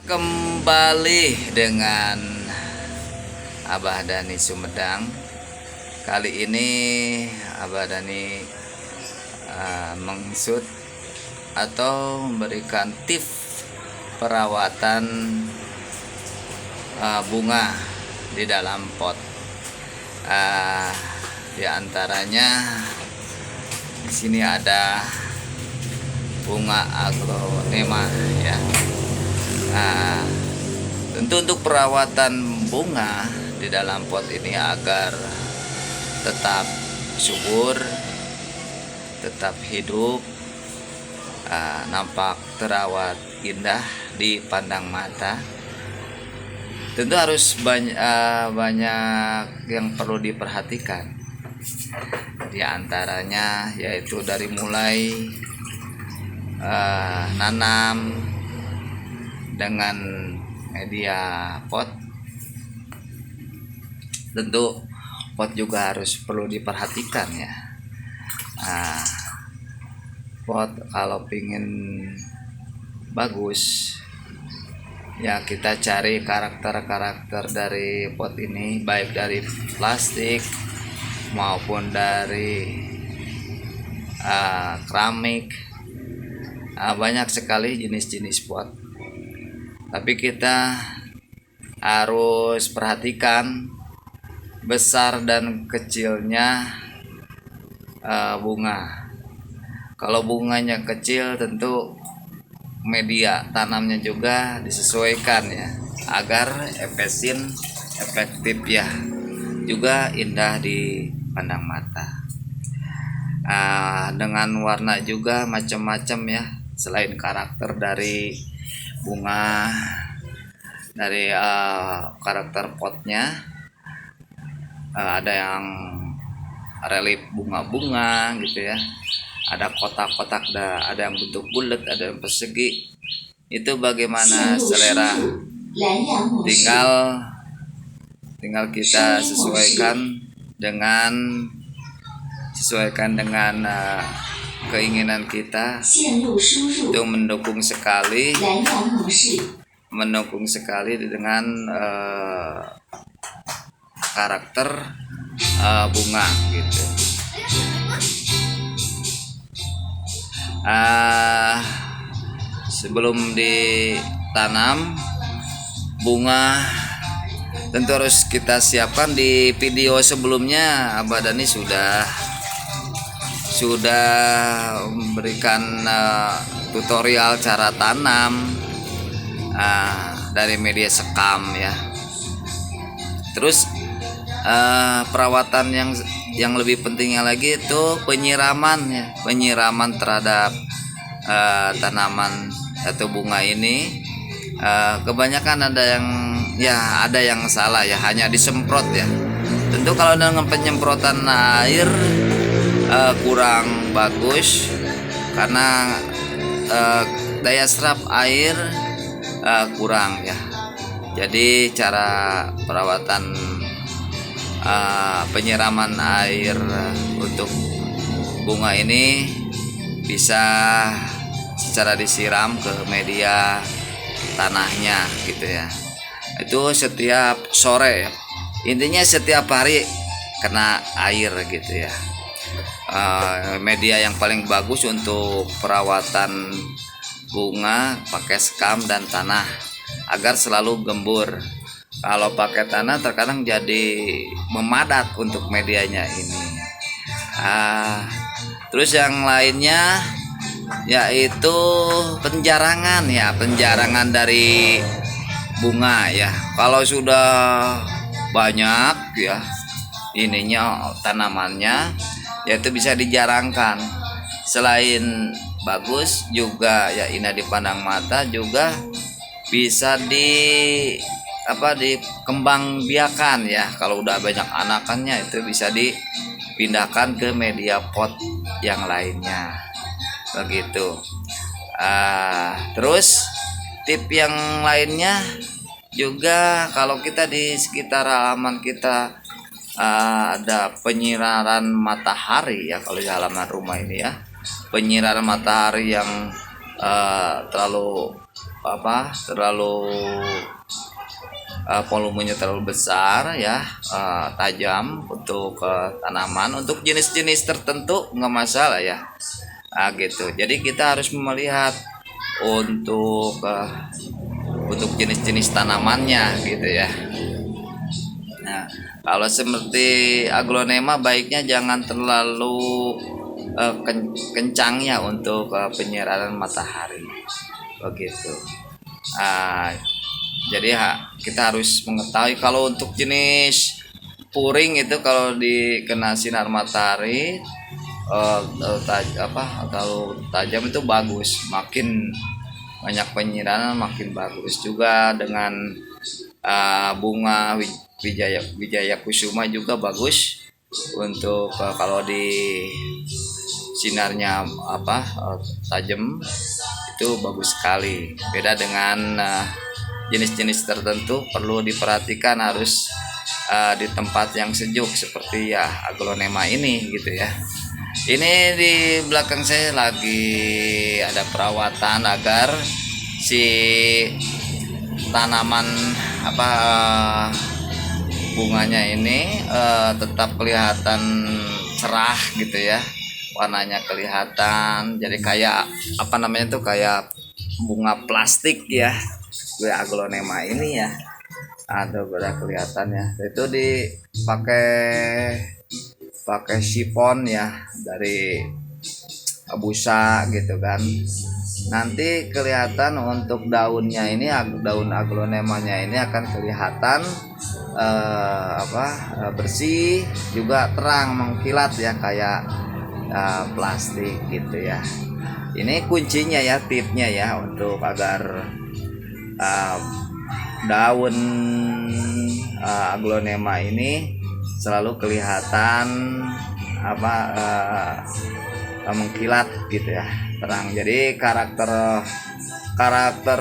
Kembali dengan Abah Dhani Sumedang. Kali ini Abah Dhani mengsut atau memberikan tips perawatan bunga di dalam pot. Di antaranya di sini ada bunga aglonema ya. Tentu untuk perawatan bunga di dalam pot ini agar tetap subur, tetap hidup, nampak terawat indah dipandang mata. Tentu harus banyak yang perlu diperhatikan. Di antaranya yaitu dari mulai nanam dengan media pot. Tentu pot juga harus perlu diperhatikan ya. Pot kalau pingin bagus ya, kita cari karakter dari pot ini, baik dari plastik maupun dari keramik. Banyak sekali jenis-jenis pot, tapi kita harus perhatikan besar dan kecilnya bunga. Kalau bunganya kecil, tentu media tanamnya juga disesuaikan ya, agar efektif ya, juga indah dipandang mata. Dengan warna juga macam-macam ya, selain karakter dari bunga, dari karakter potnya, ada yang relief bunga-bunga gitu ya, ada kotak-kotak, ada yang bentuk bulat, ada yang persegi. Itu bagaimana selera, tinggal kita sesuaikan dengan keinginan kita. Itu mendukung sekali dengan karakter bunga gitu. Sebelum ditanam bunga, tentu harus kita siapkan. Di video sebelumnya Abah Dhani sudah memberikan tutorial cara tanam dari media sekam ya. Terus perawatan yang lebih pentingnya lagi itu penyiraman ya, penyiraman terhadap tanaman atau bunga ini. Kebanyakan ada yang salah ya, hanya disemprot ya. Tentu kalau dengan penyemprotan air kurang bagus, karena daya serap air kurang ya. Jadi cara perawatan penyiraman air untuk bunga ini bisa secara disiram ke media tanahnya gitu ya. Itu setiap sore ya. Intinya setiap hari kena air gitu ya. Media yang paling bagus untuk perawatan bunga pakai sekam dan tanah agar selalu gembur. Kalau pakai tanah terkadang jadi memadat untuk medianya ini. Terus yang lainnya yaitu penjarangan ya, penjarangan dari bunga ya. Kalau sudah banyak ya tanamannya, yaitu bisa dijarangkan. Selain bagus juga ya, indah dipandang mata, juga bisa dikembang biakan ya. Kalau udah banyak anakannya, itu bisa dipindahkan ke media pot yang lainnya begitu. Terus tip yang lainnya juga, kalau kita di sekitar halaman kita ada penyiraran matahari ya, kalau di halaman rumah ini ya, penyiraran matahari yang terlalu terlalu volumenya terlalu besar ya, tajam untuk tanaman. Untuk jenis-jenis tertentu nggak masalah ya, gitu. Jadi kita harus melihat untuk jenis-jenis tanamannya gitu ya. Nah, kalau seperti aglonema baiknya jangan terlalu kencang ya untuk penyiraman matahari begitu. Jadi kita harus mengetahui kalau untuk jenis puring itu kalau dikena sinar matahari kalau tajam itu bagus, makin banyak penyiraman makin bagus. Juga dengan bunga Wijaya Kusuma juga bagus untuk kalau di sinarnya tajam itu bagus sekali. Beda dengan jenis-jenis tertentu perlu diperhatikan, harus di tempat yang sejuk seperti ya aglonema ini gitu ya. Ini di belakang saya lagi ada perawatan agar si tanaman bunganya ini tetap kelihatan cerah gitu ya, warnanya kelihatan. Jadi kayak kayak bunga plastik ya, aglonema ini ya. Ada udah kelihatan ya. Itu pakai sifon ya dari busa gitu kan. Nanti kelihatan untuk daunnya ini, daun aglonemanya ini akan kelihatan bersih, juga terang mengkilat ya kayak plastik gitu ya. Ini kuncinya ya, tipnya ya, untuk agar daun aglonema ini selalu kelihatan mengkilat gitu ya, terang. Jadi karakter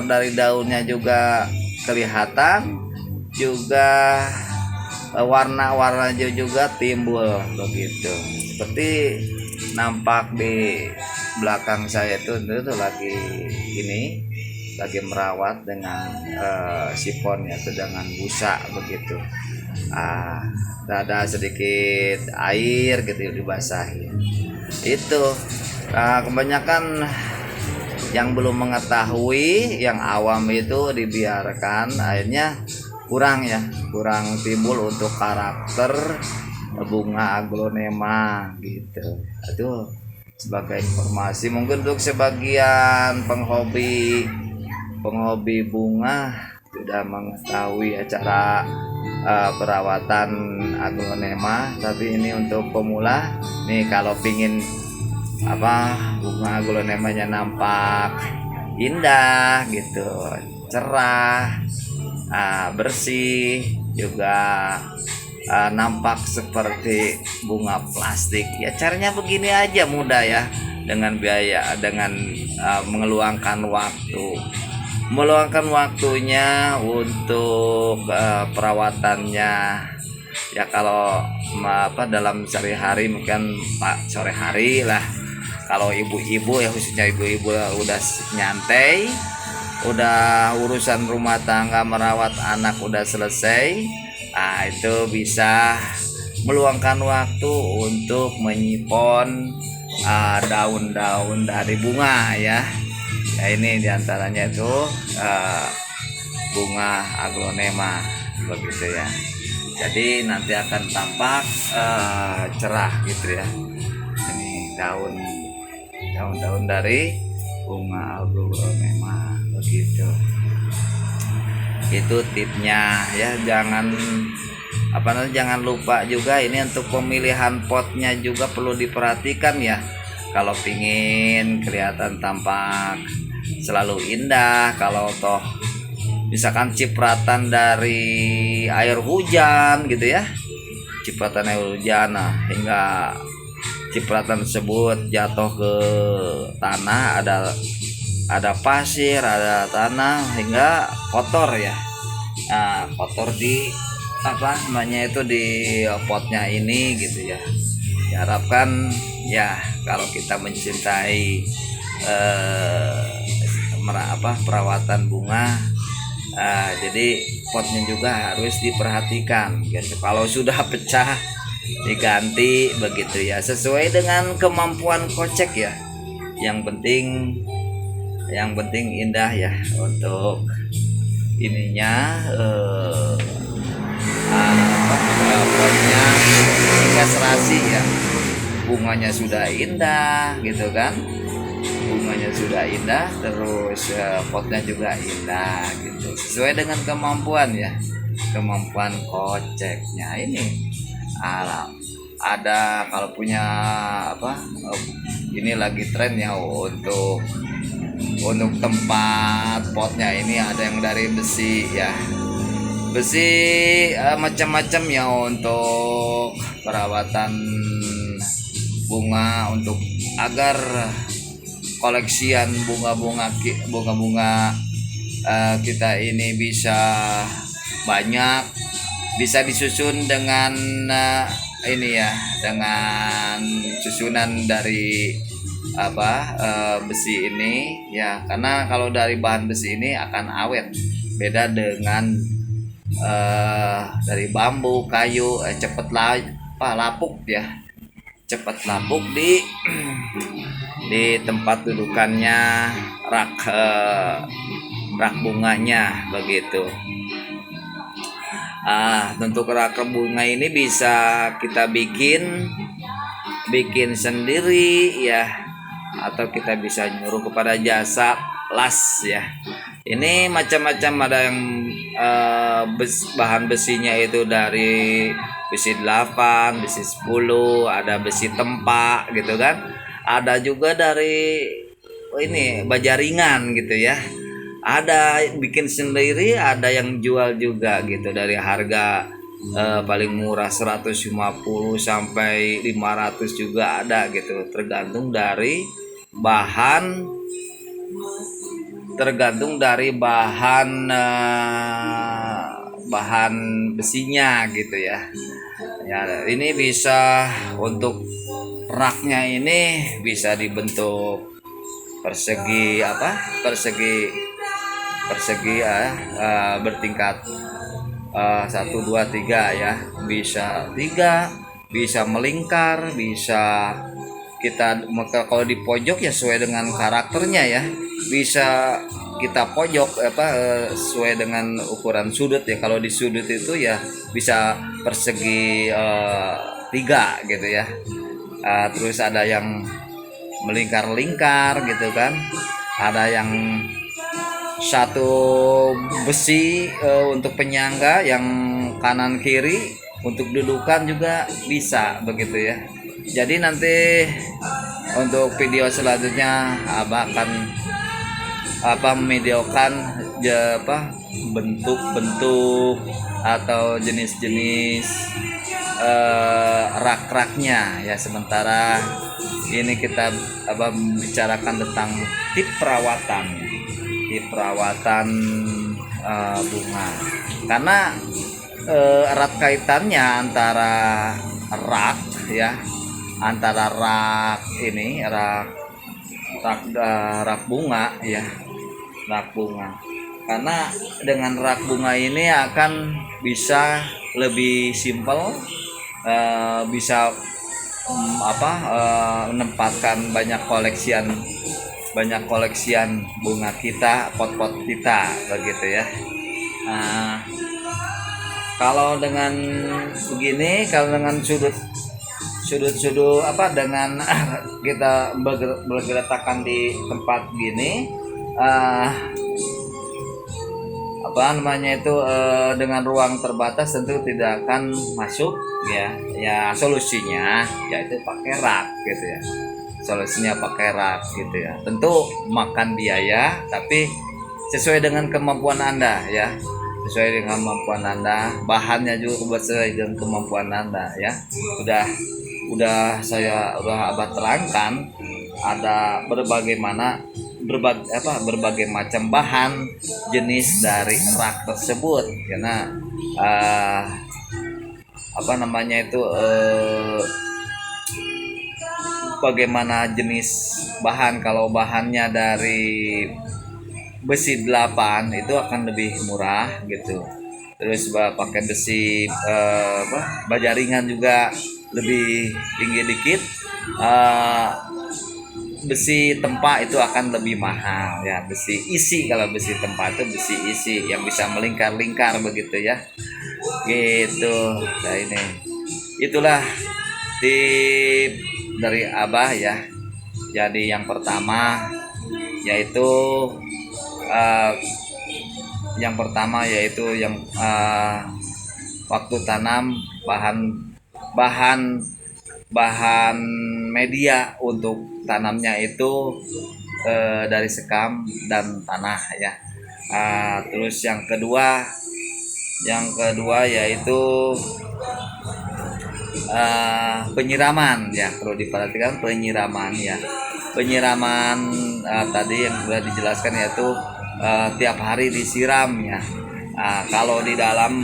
dari daunnya juga kelihatan, juga warna-warnanya juga timbul begitu. Seperti nampak di belakang saya itu lagi merawat dengan sifon ya, dengan busa begitu. Ada sedikit air gitu dibasahi. Itu kebanyakan yang belum mengetahui, yang awam itu dibiarkan, akhirnya kurang timbul untuk karakter bunga aglonema gitu. Itu sebagai informasi mungkin untuk sebagian penghobi bunga sudah mengetahui cara perawatan aglonema. Tapi ini untuk pemula nih, kalau pingin bunga aglonemanya nampak indah gitu, cerah, bersih, juga nampak seperti bunga plastik ya, caranya begini aja, mudah ya, dengan meluangkan waktunya untuk perawatannya ya. Kalau dalam sehari-hari mungkin sore hari lah, kalau ibu-ibu ya, khususnya ibu-ibu udah nyantai, udah urusan rumah tangga, merawat anak udah selesai, itu bisa meluangkan waktu untuk menyipon daun-daun dari bunga ya. Ini diantaranya itu bunga aglonema begitu ya. Jadi nanti akan tampak cerah gitu ya. Ini daun-daun dari bunga aglonema begitu. Itu tipnya ya. Jangan lupa juga ini untuk pemilihan potnya juga perlu diperhatikan ya. Kalau pingin kelihatan tampak selalu indah, kalau toh misalkan cipratan dari air hujan gitu ya, cipratan air hujan, hingga cipratan tersebut jatuh ke tanah, ada pasir, ada tanah, hingga kotor ya. Kotor di di potnya ini gitu ya. Diharapkan ya, kalau kita mencintai perawatan bunga. Jadi potnya juga harus diperhatikan gitu. Kalau sudah pecah diganti begitu ya, sesuai dengan kemampuan kocek ya. Yang penting indah ya untuk ininya potnya hingga serasi ya. Bunganya sudah indah gitu kan, bunganya sudah indah, terus potnya juga indah gitu, sesuai dengan kemampuan ya, kemampuan koceknya ini. Ada kalau punya ini lagi tren ya untuk tempat potnya ini, ada yang dari besi ya, besi macam-macam ya untuk perawatan bunga, untuk agar koleksian bunga-bunga kita ini bisa banyak, bisa disusun dengan ini ya, dengan susunan dari besi ini ya, karena kalau dari bahan besi ini akan awet, beda dengan dari bambu, kayu cepet lapuk ya, cepat lapuk di tempat dudukannya rak bunganya begitu. Untuk rak bunga ini bisa kita bikin sendiri ya, atau kita bisa nyuruh kepada jasa las ya. Ini macam-macam, ada yang bahan besinya itu dari besi 8, besi 10, ada besi tempa gitu kan. Ada juga dari ini baja ringan gitu ya. Ada bikin sendiri, ada yang jual juga gitu, dari harga paling murah 150 sampai 500 juga ada gitu, tergantung dari bahan bahan besinya gitu ya. Ya, ini bisa untuk raknya ini bisa dibentuk persegi bertingkat 1, 2, 3 ya, bisa 3, bisa melingkar, bisa kita kalau di pojok ya sesuai dengan karakternya ya, bisa kita pojok sesuai dengan ukuran sudut ya. Kalau di sudut itu ya bisa persegi 3 gitu ya. Terus ada yang melingkar-lingkar gitu kan, ada yang satu besi untuk penyangga, yang kanan kiri untuk dudukan juga bisa begitu ya. Jadi nanti untuk video selanjutnya Abah akan memvideokan bentuk-bentuk atau jenis-jenis rak-raknya ya. Sementara ini kita bicarakan tentang tip perawatan bunga, karena erat kaitannya antara rak ya, antara rak bunga ya, rak bunga. Karena dengan rak bunga ini akan bisa lebih simpel, bisa menempatkan banyak koleksian bunga kita, pot-pot kita begitu ya. Kalau dengan begini, kalau dengan sudut dengan kita bergeletakan di tempat gini, dengan ruang terbatas tentu tidak akan masuk ya. Solusinya yaitu pakai rak gitu ya. Tentu makan biaya, tapi sesuai dengan kemampuan Anda ya. Bahannya juga sesuai dengan kemampuan Anda ya. Udah Abah terangkan, ada berbagai macam bahan jenis dari rak tersebut, karena bagaimana jenis bahan. Kalau bahannya dari besi 8 itu akan lebih murah gitu. Terus pakai besi baja ringan juga lebih tinggi dikit. Eh, Besi tempa itu akan lebih mahal ya. Besi isi, kalau besi tempa itu besi isi yang bisa melingkar-lingkar begitu ya. Gitu. Nah ini itulah tip dari Abah ya. Jadi yang pertama yaitu uh, waktu tanam bahan bahan bahan media untuk tanamnya itu dari sekam dan tanah ya. Terus yang kedua yaitu penyiraman ya, perlu diperhatikan penyiraman ya. Penyiraman tadi yang sudah dijelaskan yaitu tiap hari disiram ya. Kalau di dalam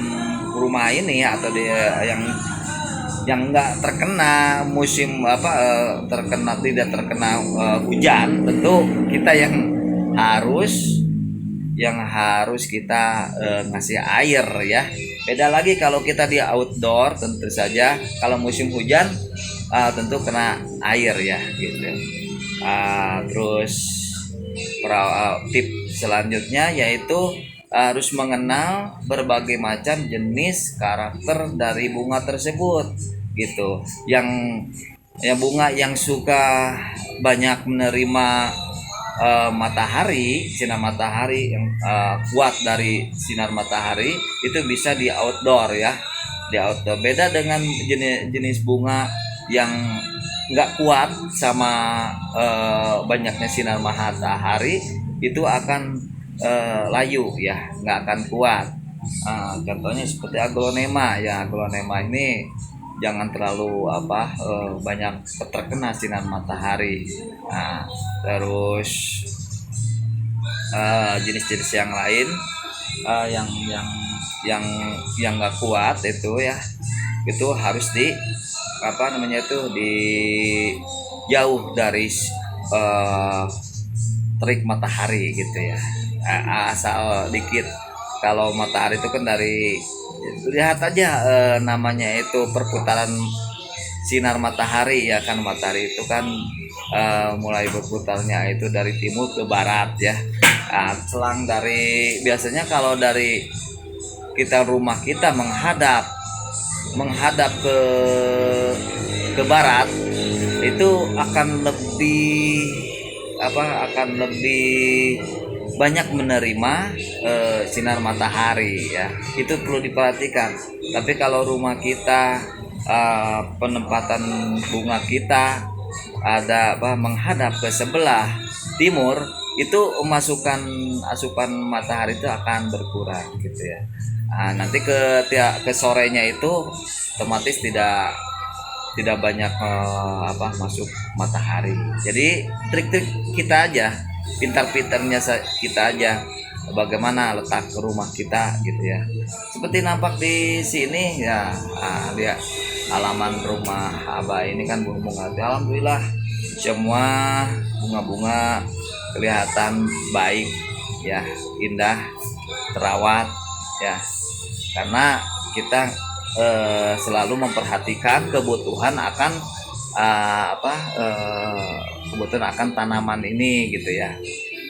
rumah ini atau yang nggak terkena musim tidak terkena hujan, tentu kita yang harus kita ngasih air ya. Beda lagi kalau kita di outdoor, tentu saja kalau musim hujan tentu kena air ya gitu. Terus tip selanjutnya yaitu harus mengenal berbagai macam jenis karakter dari bunga tersebut gitu. Yang bunga yang suka banyak menerima sinar matahari yang kuat dari sinar matahari itu bisa di outdoor ya. Di outdoor beda dengan jenis bunga yang nggak kuat sama banyaknya sinar matahari, itu akan layu ya, nggak akan kuat. Contohnya seperti aglonema ya. Aglonema ini jangan terlalu banyak terkena sinar matahari. Terus jenis-jenis yang lain yang nggak kuat itu ya, itu harus di jauh dari terik matahari gitu ya. Asal dikit. Kalau matahari itu kan lihat aja namanya itu perputaran sinar matahari ya kan. Matahari itu kan mulai berputarnya itu dari timur ke barat ya. Selang biasanya kalau dari rumah kita menghadap ke barat, itu akan lebih banyak menerima sinar matahari ya. Itu perlu diperhatikan. Tapi kalau rumah kita penempatan bunga kita menghadap ke sebelah timur, itu asupan matahari itu akan berkurang gitu ya. Nanti ke sorenya itu otomatis tidak banyak masuk matahari. Jadi trik-trik kita aja, pintar-pintarnya kita aja bagaimana letak ke rumah kita gitu ya. Seperti nampak di sini ya, lihat halaman rumah Abah ini kan bunga. Alhamdulillah semua bunga-bunga kelihatan baik ya, indah, terawat ya. Karena kita selalu memperhatikan kebutuhan akan tanaman ini gitu ya.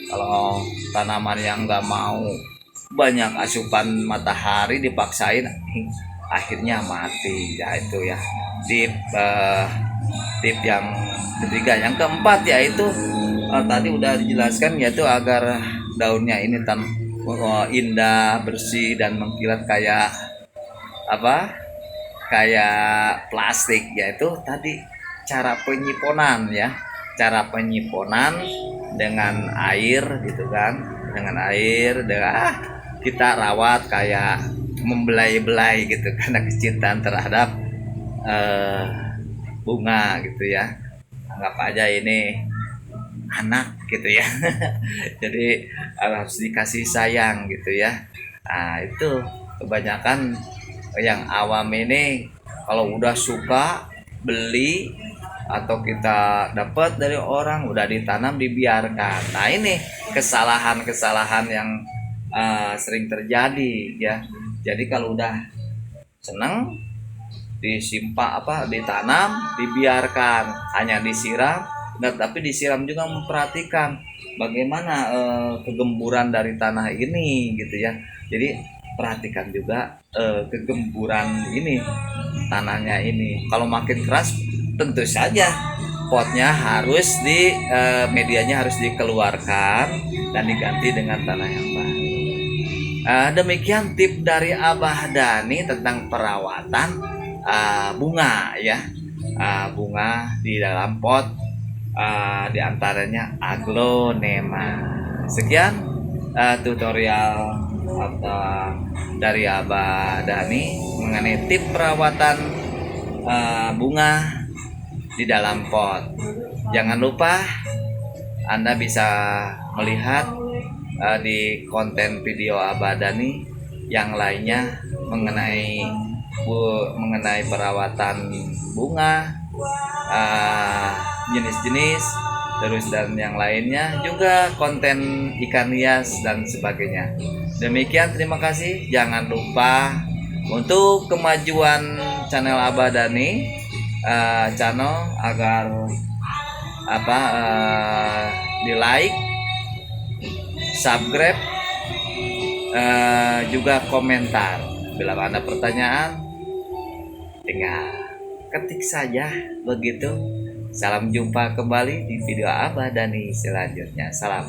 Kalau tanaman yang nggak mau banyak asupan matahari dipaksain, akhirnya mati ya. Itu ya tip yang ketiga. Yang keempat yaitu tadi udah dijelaskan, yaitu agar daunnya ini indah, bersih dan mengkilat kayak plastik, yaitu tadi cara penyiponan ya. Cara penyiponan dengan air gitu kan, kita rawat kayak membelai-belai gitu karena kecintaan terhadap bunga gitu ya. Anggap aja ini anak gitu ya. Jadi harus dikasih sayang gitu ya. Itu kebanyakan yang awam ini kalau udah suka beli atau kita dapat dari orang udah ditanam dibiarkan. Nah ini kesalahan-kesalahan yang sering terjadi ya. Jadi kalau udah seneng ditanam dibiarkan hanya disiram, nah, tapi disiram juga memperhatikan bagaimana kegemburan dari tanah ini gitu ya. Jadi perhatikan juga kegemburan ini tanahnya ini. Kalau makin keras tentu saja potnya harus medianya harus dikeluarkan dan diganti dengan tanah yang baru. Demikian tip dari Abah Dani tentang perawatan bunga ya. Bunga di dalam pot, diantaranya aglonema. Sekian tutorial dari Abah Dani mengenai tip perawatan bunga di dalam pot. Jangan lupa Anda bisa melihat di konten video Abah Dani yang lainnya mengenai perawatan bunga, jenis-jenis terus dan yang lainnya, juga konten ikan hias dan sebagainya. Demikian, terima kasih. Jangan lupa untuk kemajuan channel Abah Dani channel agar di like, subscribe, juga komentar. Bila ada pertanyaan tinggal ketik saja begitu. Salam jumpa kembali di video Abah Dani selanjutnya. Salam.